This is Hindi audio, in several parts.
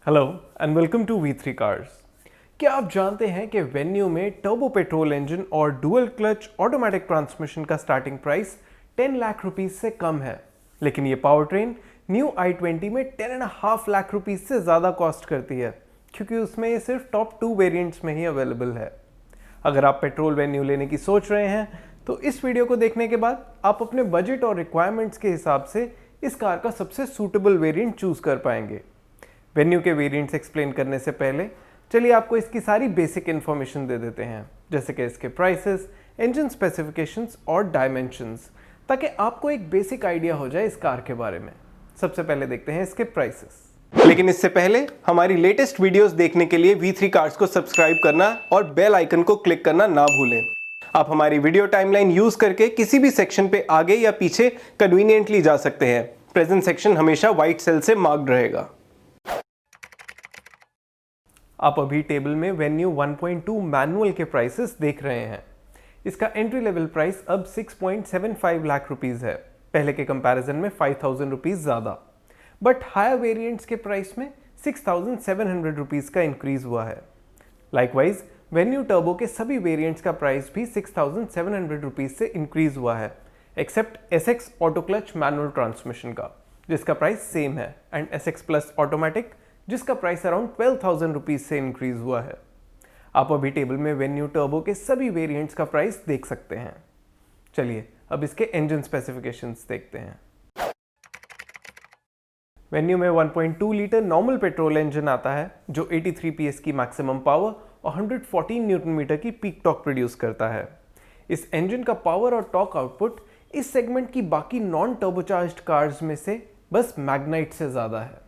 Hello and welcome to V3 cars. क्या आप जानते हैं कि वेन्यू में टर्बो पेट्रोल इंजन और डुअल क्लच ऑटोमेटिक ट्रांसमिशन का स्टार्टिंग प्राइस 10 लाख रुपीस से कम है, लेकिन ये पावर ट्रेन न्यू i20 में 10.5 लाख रुपीस से ज़्यादा कॉस्ट करती है, क्योंकि उसमें ये सिर्फ टॉप 2 वेरिएंट्स में ही अवेलेबल है। अगर आप पेट्रोल वेन्यू लेने की सोच रहे हैं तो इस वीडियो को देखने के बाद आप अपने बजट और रिक्वायरमेंट्स के हिसाब से इस कार का सबसे सूटेबल वेरिएंट चूज कर पाएंगे। वेन्यू के वेरिएंट्स एक्सप्लेन करने से पहले चलिए आपको इसकी सारी बेसिक इन्फॉर्मेशन दे देते हैं, जैसे कि इसके प्राइसेस, इंजन स्पेसिफिकेशंस और डायमेंशंस, ताकि आपको एक बेसिक आइडिया हो जाए इस कार के बारे में। सबसे पहले देखते हैं इसके प्राइसेस। लेकिन इससे पहले हमारी लेटेस्ट वीडियोस देखने के लिए V3 कार्स को सब्सक्राइब करना और बेल आइकन को क्लिक करना ना भूलें। आप हमारी वीडियो टाइमलाइन यूज करके किसी भी सेक्शन पे आगे या पीछे कन्वीनियंटली जा सकते हैं। प्रेजेंट सेक्शन हमेशा व्हाइट सेल से मार्क्ड रहेगा। आप अभी टेबल में वेन्यू 1.2 मैनुअल के प्राइसेस देख रहे हैं। इसका एंट्री लेवल प्राइस अब 6.75 लाख रुपीस है, पहले के कंपैरिजन में 5,000 रुपीस ज़्यादा। बट हायर वेरिएंट्स के प्राइस में 6,700 रुपीस का इंक्रीज हुआ है। लाइकवाइज वेन्यू टर्बो के सभी वेरिएंट्स का प्राइस भी 6,700 रुपीस से इंक्रीज हुआ है, except SX auto clutch manual transmission का, जिसका प्राइस सेम है, एंड SX प्लस ऑटोमेटिक, जिसका प्राइस अराउंड 12,000 रुपीज से इंक्रीज हुआ है। आप अभी टेबल में वेन्यू टर्बो के सभी वेरिएंट्स का प्राइस देख सकते हैं। चलिए अब इसके इंजन स्पेसिफिकेशंस देखते हैं। वेन्यू में 1.2 लीटर नॉर्मल पेट्रोल इंजन आता है, जो 83 PS की मैक्सिमम पावर और 114 न्यूटन मीटर की पीक टॉर्क प्रोड्यूस करता है। इस इंजन का पावर और टॉर्क आउटपुट इस सेगमेंट की बाकी नॉन टर्बोचार्ज्ड कार्स में से बस मैग्नाइट से ज़्यादा है।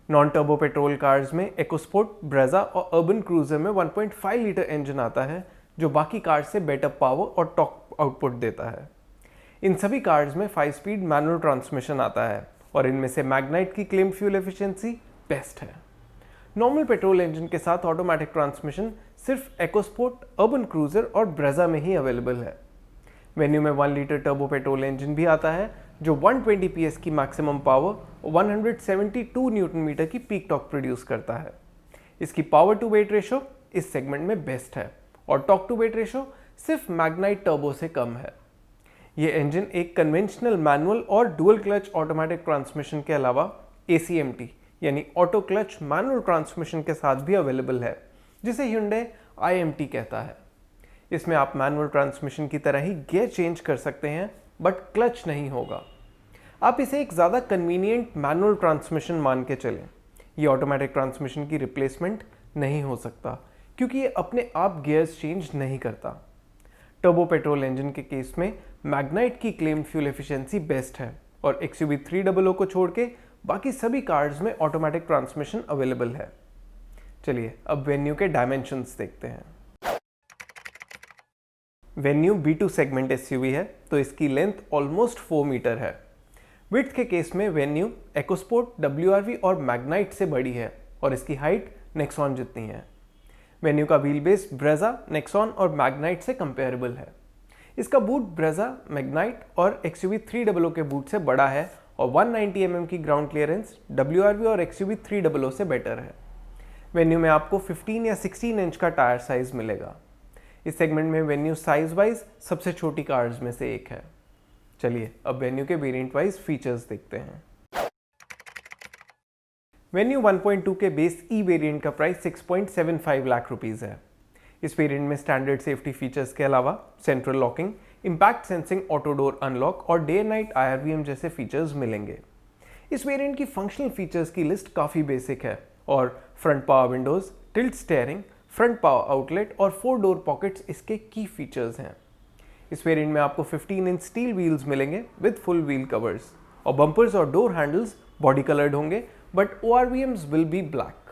नॉन टर्बो पेट्रोल कार्स में EcoSport, ब्रेजा और अर्बन क्रूजर में 1.5 लीटर इंजन आता है, जो बाकी कार्स से बेटर पावर और टॉर्क आउटपुट देता है। इन सभी कार्स में 5 स्पीड मैनुअल ट्रांसमिशन आता है और इनमें से मैग्नाइट की क्लेम फ्यूल एफिशिएंसी बेस्ट है। नॉर्मल पेट्रोल इंजन के साथ ऑटोमेटिक ट्रांसमिशन सिर्फ EcoSport, अर्बन क्रूजर और ब्रेजा में ही अवेलेबल है। वेन्यू में 1 लीटर टर्बो पेट्रोल इंजन भी आता है, जो 120 PS की मैक्सिमम पावर और 172 न्यूटन मीटर की पीक टॉर्क प्रोड्यूस करता है। इसकी पावर टू वेट रेशो इस सेगमेंट में बेस्ट है और टॉर्क टू वेट रेशो सिर्फ मैग्नाइट टर्बो से कम है। ये इंजन एक कन्वेंशनल मैनुअल और डुअल क्लच ऑटोमेटिक ट्रांसमिशन के अलावा ACMT यानी ऑटो क्लच मैनुअल ट्रांसमिशन के साथ भी अवेलेबल है, जिसे Hyundai IMT कहता है। इसमें आप मैनुअल ट्रांसमिशन की तरह ही गियर चेंज कर सकते हैं, बट क्लच नहीं होगा। आप इसे एक ज़्यादा कन्वीनियंट मैनुअल ट्रांसमिशन मान के चलें। ये ऑटोमेटिक ट्रांसमिशन की रिप्लेसमेंट नहीं हो सकता, क्योंकि ये अपने आप गियर्स चेंज नहीं करता। टर्बो पेट्रोल इंजन के केस में मैग्नाइट की क्लेम फ्यूल एफिशिएंसी बेस्ट है और XUV 300 को छोड़ के बाकी सभी कार्स में ऑटोमेटिक ट्रांसमिशन अवेलेबल है। चलिए अब वेन्यू के डायमेंशंस देखते हैं। वेन्यू B2 सेगमेंट SUV है, तो इसकी लेंथ ऑलमोस्ट 4 मीटर है। विड्थ के केस में वेन्यू EcoSport, WRV और मैग्नाइट से बड़ी है और इसकी हाइट नेक्सॉन जितनी है। वेन्यू का व्हील बेस ब्रेजा, नेक्सॉन और मैग्नाइट से कंपेरेबल है। इसका बूट ब्रेजा, मैग्नाइट और XUV 300 के बूट से बड़ा है और 190 mm की ग्राउंड क्लियरेंस WRV और XUV 300 से बेटर है। वेन्यू में आपको 15 या 16 इंच का टायर साइज मिलेगा। इस सेगमेंट में वेन्यू साइज वाइज सबसे छोटी कार्स में से एक है। चलिए अब वेन्यू के वेरिएंट वाइज फीचर्स देखते हैं। वेन्यू 1.2 के बेस E वेरिएंट का प्राइस 6.75 लाख रुपीस है। इस वेरिएंट में स्टैंडर्ड सेफ्टी फीचर्स के अलावा central locking, impact sensing auto door unlock और डे नाइट IRVM जैसे फीचर्स मिलेंगे। इस वेरिएंट की फंक्शनल फीचर्स की लिस्ट काफ़ी बेसिक है और front power Windows, tilt steering, front power outlet और 4 डोर पॉकेट्स इसके की फीचर्स हैं। इस वेरिएंट में आपको 15 इंच स्टील व्हील्स मिलेंगे विद फुल व्हील कवर्स और बम्पर्स और डोर हैंडल्स बॉडी कलर्ड होंगे, but ORVMs will be black.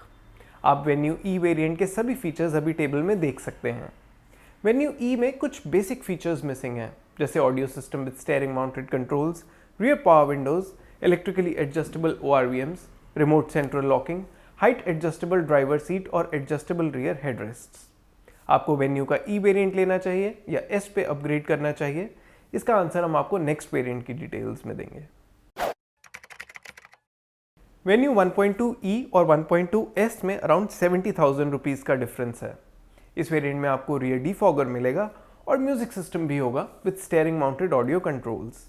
आप वेन्यू E वेरिएंट के सभी फीचर्स अभी टेबल में देख सकते हैं। वेन्यू E में कुछ बेसिक फीचर्स मिसिंग हैं, जैसे audio system with steering mounted controls, rear power Windows, electrically adjustable ORVMs, remote central locking, height adjustable driver seat और एडजस्टेबल रियर हेडरेस्ट्स। आपको वेन्यू का E वेरिएंट लेना चाहिए या S पे अपग्रेड करना चाहिए? इसका आंसर हम आपको नेक्स्ट वेरिएंट की डिटेल्स में देंगे। वेन्यू 1.2e और 1.2s में अराउंड 70,000 रुपीज़ का डिफरेंस है। इस वेरिएंट में आपको रियर डिफॉगर मिलेगा और म्यूजिक सिस्टम भी होगा with steering mounted audio controls.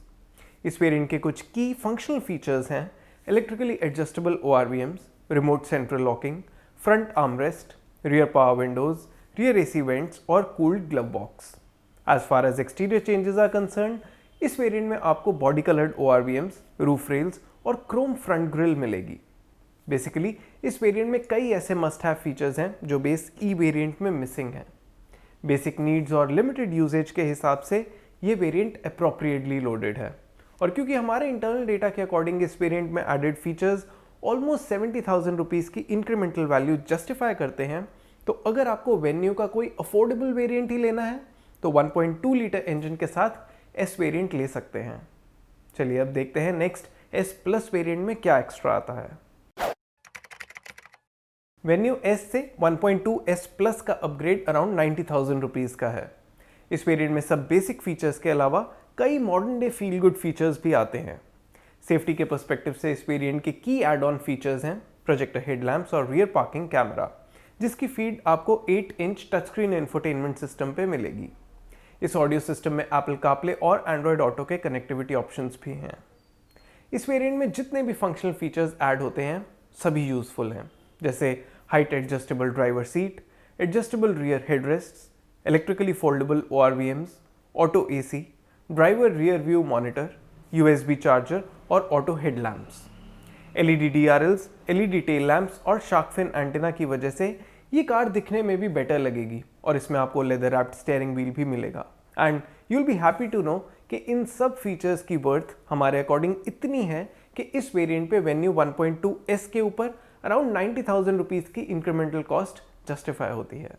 इस वेरिएंट के कुछ की फंक्शनल फीचर्स हैं electrically adjustable ORVMs, remote central locking, front armrest, rear power windows, rear AC vents और cooled glove box. As far as exterior changes are concern, इस वेरिएंट में आपको body coloured ORVMs, roof rails और क्रोम फ्रंट ग्रिल मिलेगी। बेसिकली इस वेरिएंट में कई ऐसे मस्ट हैव फीचर्स हैं जो बेस ई वेरिएंट में मिसिंग हैं। बेसिक नीड्स और लिमिटेड यूजेज के हिसाब से ये वेरिएंट अप्रोप्रिएटली लोडेड है, और क्योंकि हमारे इंटरनल डेटा के अकॉर्डिंग इस वेरिएंट में एडेड फीचर्स ऑलमोस्ट 70,000 रुपीज़ की इंक्रीमेंटल वैल्यू जस्टिफाई करते हैं, तो अगर आपको वेन्यू का कोई अफोर्डेबल वेरिएंट ही लेना है तो 1.2 लीटर इंजन के साथ एस वेरिएंट ले सकते हैं। चलिए अब देखते हैं नेक्स्ट एस प्लस वेरिएंट में क्या एक्स्ट्रा आता है। वेन्यू एस से 1.2 एस प्लस का अपग्रेड अराउंड 90,000 रुपीज़ का है। इस वेरिएंट में सब बेसिक फीचर्स के अलावा कई modern day feel good features भी आते हैं। सेफ्टी के पर्सपेक्टिव से इस वेरिएंट के की एड ऑन फीचर्स हैं प्रोजेक्टर हेडलैम्प्स और रियर पार्किंग कैमरा, जिसकी फीड आपको 8 inch touch screen infotainment system पे मिलेगी। इस ऑडियो सिस्टम में एप्पल कारप्ले और एंड्रॉयड ऑटो के कनेक्टिविटी ऑप्शंस भी हैं। इस वेरिएंट में जितने भी फंक्शनल फीचर्स ऐड होते हैं सभी यूजफुल हैं, जैसे height adjustable driver seat, adjustable rear headrests, electrically foldable ORVMs, auto AC, driver rear view monitor, USB charger और auto headlamps. LED DRLs, LED tail lamps और शार्क फिन एंटेना की वजह से ये कार दिखने में भी बेटर लगेगी, और इसमें आपको लेदर रैप्ड स्टीयरिंग व्हील भी मिलेगा। And you will be happy to know कि इन सब फीचर्स की वर्थ हमारे अकॉर्डिंग इतनी है कि इस वेरिएंट पे वेन्यू 1.2 एस के ऊपर अराउंड 90,000 रुपीज़ की इंक्रीमेंटल कॉस्ट जस्टिफाई होती है।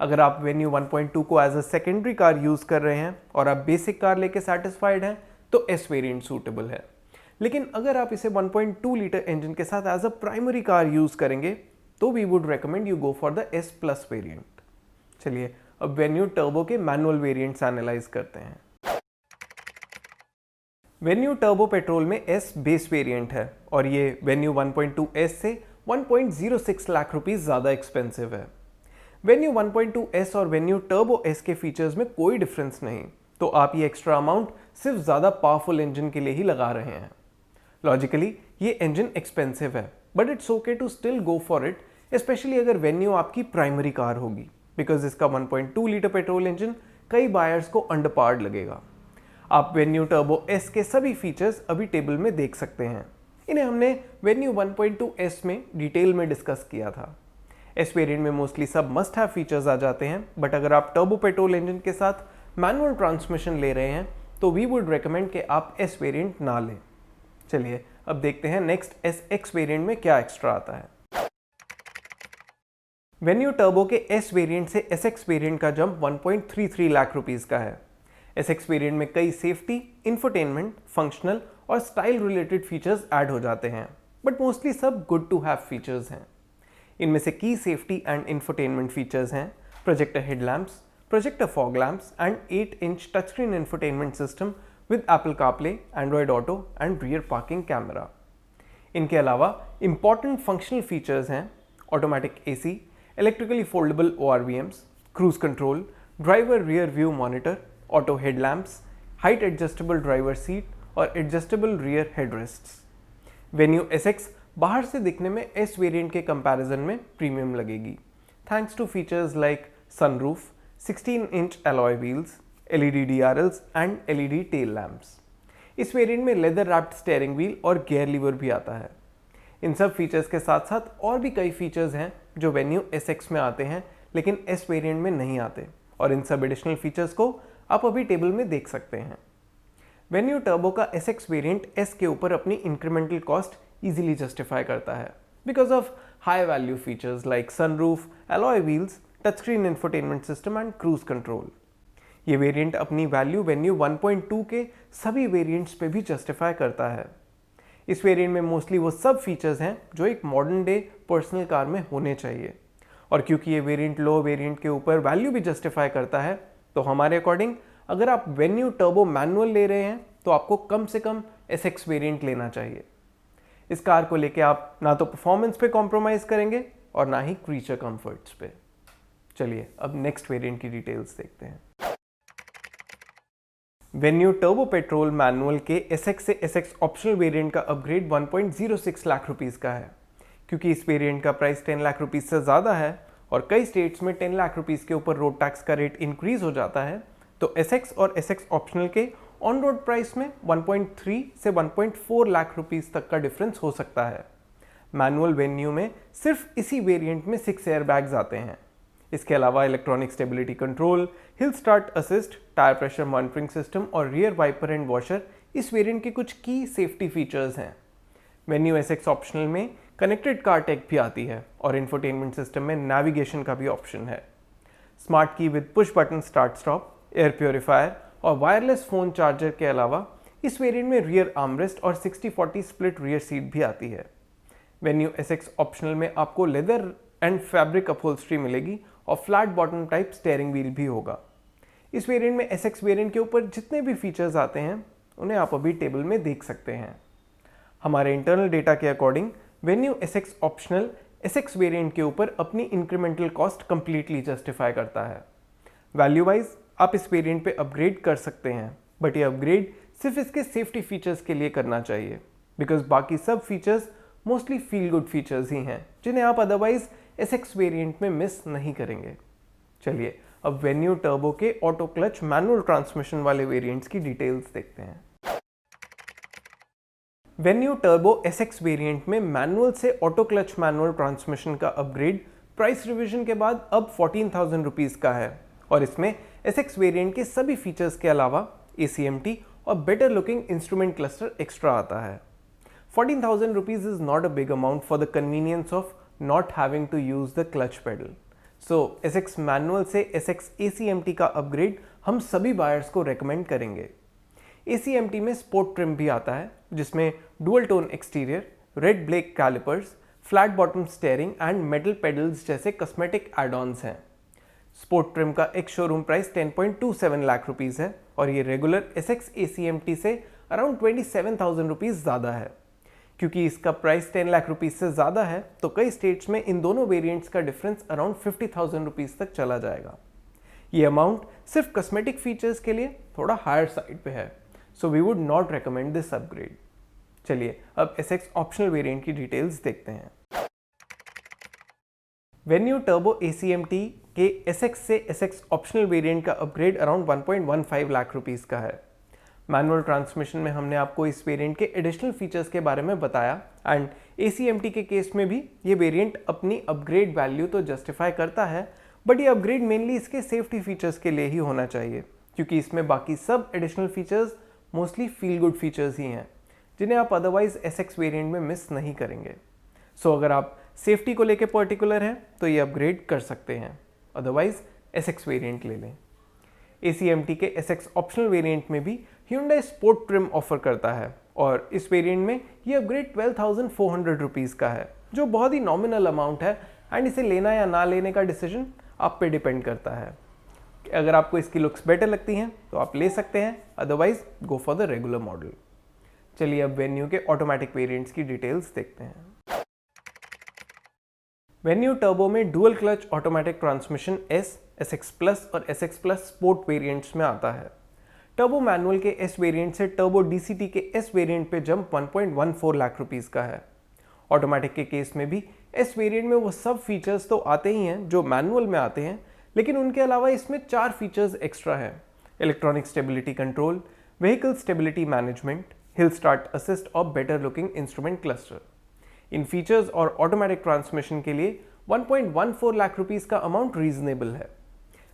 अगर आप वेन्यू 1.2 को as a secondary car use कर रहे हैं और आप बेसिक कार लेके सेटिस्फाइड हैं तो एस वेरिएंट सूटेबल है। लेकिन अगर आप इसे 1.2 लीटर इंजन के साथ as a primary car use करेंगे तो we would recommend you go for the S plus variant. चलिए अब वेन्यू टर्बो के मैनुअल वेरिएंट्स एनालाइज करते हैं। वेन्यू टर्बो पेट्रोल में एस बेस वेरिएंट है और ये वेन्यू 1.2 एस से 1.06 लाख रुपीस ज़्यादा एक्सपेंसिव है। वेन्यू 1.2 एस और वेन्यू टर्बो एस के फीचर्स में कोई डिफरेंस नहीं, तो आप ये एक्स्ट्रा अमाउंट सिर्फ ज़्यादा पावरफुल इंजन के लिए ही लगा रहे हैं। लॉजिकली ये इंजन एक्सपेंसिव है, but it's okay to still go for it, specially अगर वेन्यू आपकी प्राइमरी कार होगी, बिकॉज इसका 1.2 लीटर पेट्रोल इंजन कई बायर्स को अंडरपावर्ड लगेगा। आप वेन्यू टर्बो एस के सभी फीचर्स अभी टेबल में देख सकते हैं। इन्हें हमने वेन्यू 1.2 एस में डिटेल में डिस्कस किया था। एस वेरिएंट में मोस्टली सब मस्ट हैव फीचर्स आ जाते हैं, बट अगर आप टर्बो पेट्रोल इंजन के साथ मैनुअल ट्रांसमिशन ले रहे हैं तो वी वुड रेकमेंड कि आप एस वेरिएंट ना लें। चलिए अब देखते हैं नेक्स्ट एस एक्स वेरिएंट में क्या एक्स्ट्रा आता है। वेन्यू टर्बो के एस वेरिएंट से एस एक्स वेरिएंट का जंप 1.33 लाख रुपीस का है। एस एक्स वेरिएंट में कई सेफ्टी, इंफोटेनमेंट, फंक्शनल और स्टाइल रिलेटेड फीचर्स ऐड हो जाते हैं, बट मोस्टली सब गुड टू हैव फीचर्स हैं। इनमें से की सेफ्टी एंड इंफोटेनमेंट फीचर्स हैं projector headlamps, projector fog lamps and 8 inch touch screen infotainment system with Apple CarPlay, Android auto and rear parking camera. इनके अलावा इंपॉर्टेंट फंक्शनल फीचर्स हैं automatic AC, electrically foldable ORVMs, cruise control, driver rear view monitor, auto headlamps, height adjustable driver seat और adjustable rear headrests. Venue SX बाहर से दिखने में एस वेरिएंट के कंपैरिजन में प्रीमियम लगेगी, thanks to features like sunroof, 16 inch alloy wheels, LED DRLs and LED tail lamps. इस वेरिएंट में लेदर रैप्ड स्टीयरिंग व्हील और गियर लीवर भी आता है। इन सब फीचर्स के साथ साथ और भी कई फीचर्स हैं जो वेन्यू SX में आते हैं लेकिन एस वेरिएंट में नहीं आते, और इन सब एडिशनल फीचर्स को आप अभी टेबल में देख सकते हैं। वेन्यू टर्बो का SX वेरिएंट एस के ऊपर अपनी इंक्रीमेंटल कॉस्ट इजीली जस्टिफाई करता है because of high value features like sunroof, alloy wheels, touch screen infotainment system and cruise control. ये वेरिएंट अपनी वैल्यू वेन्यू 1.2 के सभी वेरिएंट्स पे भी जस्टिफाई करता है। इस वेरिएंट में मोस्टली वो सब फीचर्स हैं जो एक मॉडर्न डे पर्सनल कार में होने चाहिए, और क्योंकि ये वेरिएंट लो वेरिएंट के ऊपर वैल्यू भी जस्टिफाई करता है, तो हमारे अकॉर्डिंग अगर आप वेन्यू टर्बो मैनुअल ले रहे हैं तो आपको कम से कम SX वेरिएंट लेना चाहिए। इस कार को लेके आप ना तो परफॉर्मेंस पे कॉम्प्रोमाइज़ करेंगे और ना ही क्रीचर कंफर्ट्स पे। चलिए अब नेक्स्ट वेरिएंट की डिटेल्स देखते हैं। वेन्यू टर्बो पेट्रोल मैनुअल के SX से SX ऑप्शनल वेरिएंट का अपग्रेड 1.06 लाख रुपीस का है। क्योंकि इस वेरिएंट का प्राइस 10 लाख रुपीस से ज़्यादा है और कई स्टेट्स में 10 लाख रुपीस के ऊपर रोड टैक्स का रेट इंक्रीज हो जाता है, तो SX और SX ऑप्शनल के ऑन रोड प्राइस में 1.3 से 1.4 लाख रुपीस तक का डिफरेंस हो सकता है। मैनुअल वेन्यू में सिर्फ इसी वेरिएंट में 6 एयरबैग्स आते हैं। इसके अलावा electronic stability control, hill start assist, tyre pressure monitoring system और रियर वाइपर एंड वॉशर इस वेरिएंट के कुछ की सेफ्टी फीचर्स हैं। वेन्यू SX ऑप्शनल में कनेक्टेड कार टेक भी आती है और इंफोटेनमेंट सिस्टम में नेविगेशन का भी ऑप्शन है। Smart key with push button start stop, air purifier और वायरलेस फ़ोन चार्जर के अलावा इस वेरिएंट में रियर आर्मरेस्ट और 60-40 स्प्लिट रियर सीट भी आती है। वेन्यू SX ऑप्शनल में आपको लेदर एंड फैब्रिक अपहोल्स्ट्री मिलेगी और flat bottom type steering wheel भी होगा। इस वेरिएंट में SX वेरिएंट के ऊपर जितने भी फीचर्स आते हैं उन्हें आप अभी टेबल में देख सकते हैं। हमारे इंटरनल डेटा के according venue SX optional SX variant के ऊपर अपनी इंक्रीमेंटल कॉस्ट कंप्लीटली जस्टिफाई करता है। वैल्यू वाइज आप इस वेरिएंट पे अपग्रेड कर सकते हैं, बट ये अपग्रेड सिर्फ इसके सेफ्टी फीचर्स के लिए करना चाहिए, बिकॉज बाकी सब features mostly feel good features ही हैं जिन्हें आप अदरवाइज SX वेरिएंट में मिस नहीं करेंगे। चलिए अब वेन्यू टर्बो के ऑटो क्लच मैनुअल ट्रांसमिशन वाले वेरिएंट्स की डिटेल्स देखते हैं। वेन्यू टर्बो SX वेरिएंट में मैनुअल से ऑटो क्लच मैनुअल ट्रांसमिशन का अपग्रेड प्राइस रिवीजन के बाद अब 14,000 रुपीज़ का है और इसमें SX वेरिएंट के सभी फीचर्स के अलावा ACMT और better looking instrument cluster extra आता है। 14,000 rupees is not a big amount for the convenience of not having to use the clutch pedal. So SX manual से SX ACMT का अपग्रेड हम सभी बायर्स को रेकमेंड करेंगे। ACMT में स्पोर्ट ट्रिम भी आता है जिसमें dual tone exterior, red black callipers, flat bottom steering and metal pedals जैसे कॉस्मेटिक एड-ऑन्स हैं। स्पोर्ट ट्रिम का एक शोरूम प्राइस 10.27 लाख रुपीज़ है और ये रेगुलर SX ACMT से अराउंड 27,000 रुपीज़ ज़्यादा है। क्योंकि इसका प्राइस 10 लाख रुपीज़ से ज़्यादा है तो कई स्टेट्स में इन दोनों वेरिएंट्स का डिफरेंस अराउंड 50,000 रुपीज़ तक चला जाएगा। ये अमाउंट सिर्फ कॉस्मेटिक फीचर्स के लिए थोड़ा हायर साइड पे है, so we would not recommend this upgrade. चलिए अब SX ऑप्शनल वेरिएंट की डिटेल्स देखते हैं। वेन्यू टर्बो ACMT के SX से SX ऑप्शनल वेरिएंट का अपग्रेड अराउंड 1.15 लाख रुपीज़ का है। मैनुअल ट्रांसमिशन में हमने आपको इस वेरिएंट के एडिशनल फीचर्स के बारे में बताया एंड ACMT के केस में भी ये वेरिएंट अपनी अपग्रेड वैल्यू तो जस्टिफाई करता है, बट ये अपग्रेड मेनली इसके सेफ्टी फीचर्स के लिए ही होना चाहिए क्योंकि इसमें बाकी सब additional features mostly feel good features ही हैं जिन्हें आप अदरवाइज SX वेरिएंट में मिस नहीं करेंगे। सो अगर आप सेफ्टी को लेके पर्टिकुलर हैं तो ये अपग्रेड कर सकते हैं, अदरवाइज SX वेरिएंट ले लें। ACMT के SX ऑप्शनल वेरिएंट में भी Hyundai स्पोर्ट ट्रिम ऑफर करता है और इस वेरिएंट में ये अपग्रेड 12,400 रुपीज़ का है, जो बहुत ही नॉमिनल अमाउंट है एंड इसे लेना या ना लेने का डिसीजन आप पे डिपेंड करता है। अगर आपको इसकी लुक्स बेटर लगती हैं तो आप ले सकते हैं, otherwise go for the regular model. चलिए अब वेन्यू के ऑटोमेटिक वेरिएंट्स की डिटेल्स देखते हैं। वेन्यू टर्बो में dual clutch automatic transmission S, SX plus और SX प्लस स्पोर्ट वेरिएंट्स में आता है। टर्बो मैनुअल के S वेरिएंट से टर्बो DCT के S वेरिएंट पे जंप 1.14 लाख रुपीज़ का है। ऑटोमेटिक के केस में भी S वेरिएंट में वो सब फीचर्स तो आते ही हैं जो मैनुअल में आते हैं, लेकिन उनके अलावा इसमें 4 फीचर्स एक्स्ट्रा हैं: electronic stability control, vehicle stability management, hill start assist और बेटर लुकिंग इंस्ट्रूमेंट क्लस्टर। इन फीचर्स और ऑटोमेटिक ट्रांसमिशन के लिए 1.14 लाख रुपीज़ का अमाउंट रीजनेबल है।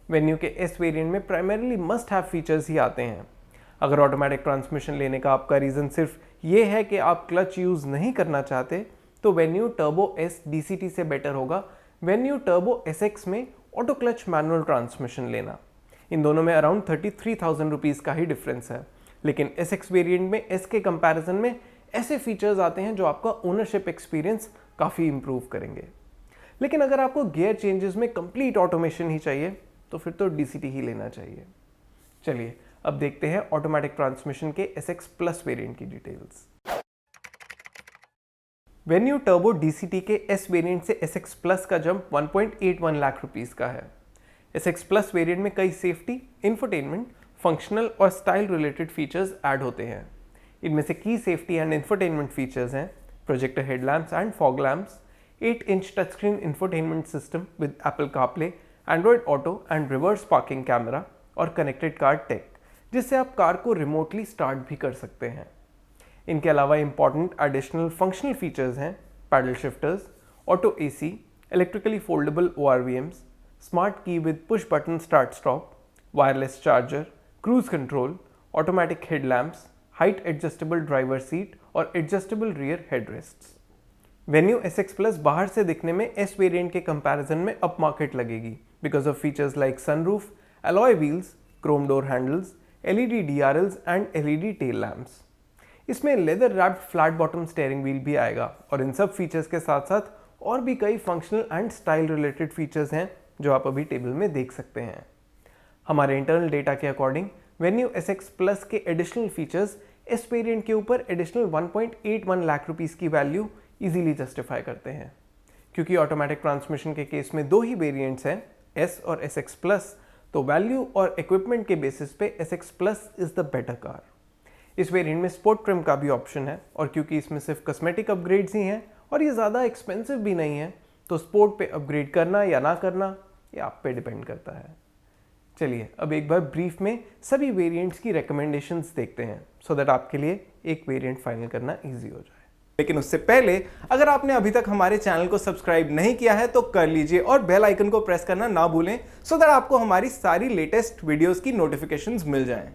वेन्यू के S वेरिएंट में प्राइमरीली मस्ट हैव फीचर्स ही आते हैं। अगर ऑटोमेटिक ट्रांसमिशन लेने का आपका रीज़न सिर्फ ये है कि आप क्लच यूज़ नहीं करना चाहते, तो वेन्यू टर्बो S DCT से बेटर होगा वेन्यू टर्बो SX में ऑटो क्लच मैनुअल ट्रांसमिशन लेना। इन दोनों में अराउंड 33,000 रुपीज़ का ही डिफरेंस है, लेकिन SX वेरिएंट में S के कंपैरिजन में ऐसे फीचर्स आते हैं जो आपका ओनरशिप एक्सपीरियंस काफ़ी इंप्रूव करेंगे। लेकिन अगर आपको गियर चेंजेस में कंप्लीट ऑटोमेशन ही चाहिए तो फिर तो DCT ही लेना चाहिए। चलिए अब देखते हैं ऑटोमेटिक ट्रांसमिशन के SX प्लस वेरिएंट की डिटेल्स। वेन्यू टर्बो DCT के S वेरिएंट से SX प्लस का जंप 1.81 लाख रुपीस का है। SX प्लस वेरिएंट में कई सेफ्टी, इंफोटेनमेंट, फंक्शनल और स्टाइल रिलेटेड फीचर्स ऐड होते हैं। इनमें से की सेफ्टी एंड इंफोटेनमेंट फीचर्स हैं projector headlamps and fog lamps, 8-inch touchscreen infotainment system with Apple CarPlay, Android auto and reverse parking camera और कनेक्टेड कार टेक, जिससे आप कार को रिमोटली स्टार्ट भी कर सकते हैं। इनके अलावा इंपॉर्टेंट एडिशनल फंक्शनल फीचर्स हैं paddle shifters, auto AC, electrically foldable ORVMs, smart key with push button start stop, wireless charger, cruise control, automatic headlamps, height adjustable driver seat और adjustable rear headrests. Venue SX plus बाहर से दिखने में S वेरिएंट के कंपैरिजन में अप मार्केट लगेगी because of features like sunroof, alloy wheels, chrome door handles, LED DRLs and LED tail lamps। इसमें leather wrapped flat bottom steering wheel भी आएगा और इन सब फीचर्स के साथ साथ और भी कई functional and style related features हैं जो आप अभी टेबल में देख सकते हैं। हमारे इंटरनल डेटा के अकॉर्डिंग वेन्यू SX प्लस के एडिशनल फीचर्स S वेरिएंट के ऊपर एडिशनल 1.81 लाख रुपीस की वैल्यू इजीली जस्टिफाई करते हैं। क्योंकि ऑटोमेटिक ट्रांसमिशन के केस में दो ही वेरिएंट्स हैं S और SX प्लस, तो वैल्यू और इक्विपमेंट के बेसिस पे SX plus is the better car. इस वेरिएंट में स्पोर्ट ट्रिम का भी ऑप्शन है और क्योंकि इसमें सिर्फ कॉस्मेटिक अपग्रेड्स ही हैं और ये ज़्यादा एक्सपेंसिव भी नहीं है, तो स्पोर्ट पे अपग्रेड करना या ना करना ये आप पे डिपेंड करता है। चलिए अब एक बार ब्रीफ में सभी वेरिएंट्स की रिकमेंडेशंस देखते हैं सो दैट आपके लिए एक वेरिएंट फाइनल करना ईजी हो जाए। लेकिन उससे पहले अगर आपने अभी तक हमारे चैनल को सब्सक्राइब नहीं किया है तो कर लीजिए और बेल आइकन को प्रेस करना ना भूलें सो दैट आपको हमारी सारी लेटेस्ट वीडियोस की नोटिफिकेशंस मिल जाएं।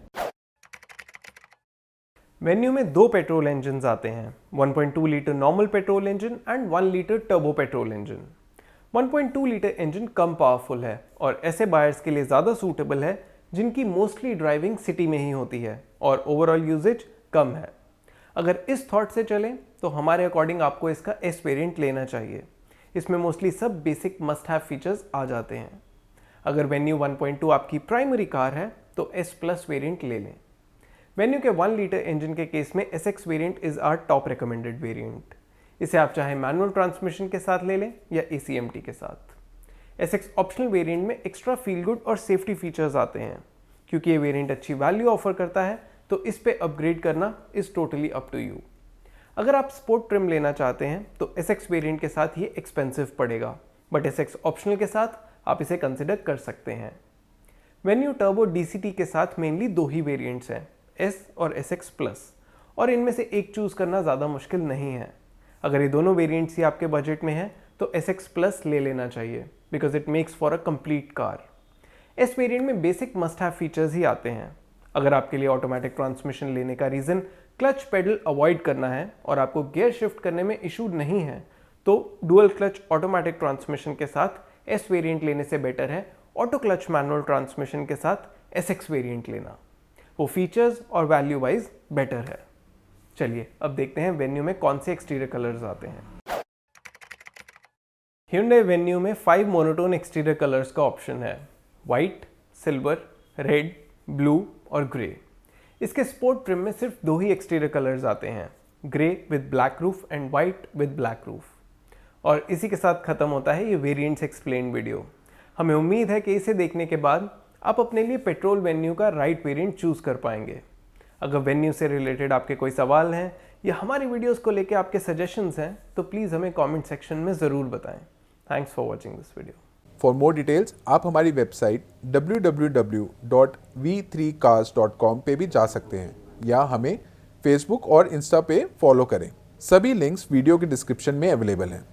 वेन्यू में दो पेट्रोल इंजन आते हैं, 1.2 litre normal petrol engine and 1 litre turbo petrol engine. 1.2 litre engine come powerful है और ऐसे बायर्स के लिए ज़्यादा सूटेबल है जिनकी मोस्टली ड्राइविंग सिटी में ही होती है और ओवरऑल यूजेज कम है। अगर इस थॉट से चलें तो हमारे अकॉर्डिंग आपको इसका S वेरिएंट लेना चाहिए। इसमें मोस्टली सब बेसिक मस्ट हैव फीचर्स आ जाते हैं। अगर वेन्यू 1.2 आपकी प्राइमरी कार है तो S प्लस वेरिएंट ले लें। वेन्यू के 1 लीटर इंजन के केस में SX variant is our top recommended variant. इसे आप चाहे मैनुअल ट्रांसमिशन के साथ ले लें या ACMT के साथ। SX ऑप्शनल वेरिएंट में एक्स्ट्रा फील गुड और सेफ्टी फीचर्स आते हैं। क्योंकि ये वेरिएंट अच्छी वैल्यू ऑफर करता है तो इस पे अपग्रेड करना is totally up to you. अगर आप स्पोर्ट ट्रिम लेना चाहते हैं तो SX वेरिएंट के साथ ये एक्सपेंसिव पड़ेगा, बट SX ऑप्शनल के साथ आप इसे कंसिडर कर सकते हैं। वेन्यू टर्बो DCT के साथ मेनली दो ही वेरिएंट्स हैं, S और SX प्लस, और इनमें से एक चूज करना ज़्यादा मुश्किल नहीं है। अगर ये दोनों वेरिएंट्स ही आपके बजट में हैं तो SX प्लस ले लेना चाहिए because it makes for a complete car. S variant में बेसिक मस्ट हैव फीचर्स ही आते हैं। अगर आपके लिए ऑटोमेटिक ट्रांसमिशन लेने का रीज़न क्लच पेडल अवॉइड करना है और आपको गियर शिफ्ट करने में इशू नहीं है तो डुअल क्लच ऑटोमेटिक ट्रांसमिशन के साथ S वेरिएंट लेने से बेटर है ऑटो क्लच मैनुअल ट्रांसमिशन के साथ SX वेरिएंट लेना। वो फीचर्स और वैल्यू वाइज बेटर है। चलिए अब देखते हैं वेन्यू में कौन से एक्सटीरियर कलर्स आते हैं। Hyundai वेन्यू में 5 मोनोटोन एक्सटीरियर कलर्स का ऑप्शन है, वाइट, सिल्वर, रेड, ब्लू और ग्रे। इसके स्पोर्ट ट्रिम में सिर्फ दो ही एक्सटीरियर कलर्स आते हैं, grey with black roof and white with black roof. और इसी के साथ खत्म होता है ये वेरिएंट्स एक्सप्लेन वीडियो। हमें उम्मीद है कि इसे देखने के बाद आप अपने लिए पेट्रोल वेन्यू का राइट वेरिएंट चूज कर पाएंगे। अगर वेन्यू से रिलेटेड आपके कोई सवाल हैं या हमारी वीडियोस को लेकर आपके सजेशंस हैं तो प्लीज़ हमें कमेंट सेक्शन में ज़रूर बताएं। Thanks for watching this video. For more details आप हमारी वेबसाइट www.v3cars.com पे भी जा सकते हैं या हमें फेसबुक और इंस्टा पे फॉलो करें। सभी लिंक्स वीडियो के डिस्क्रिप्शन में अवेलेबल हैं।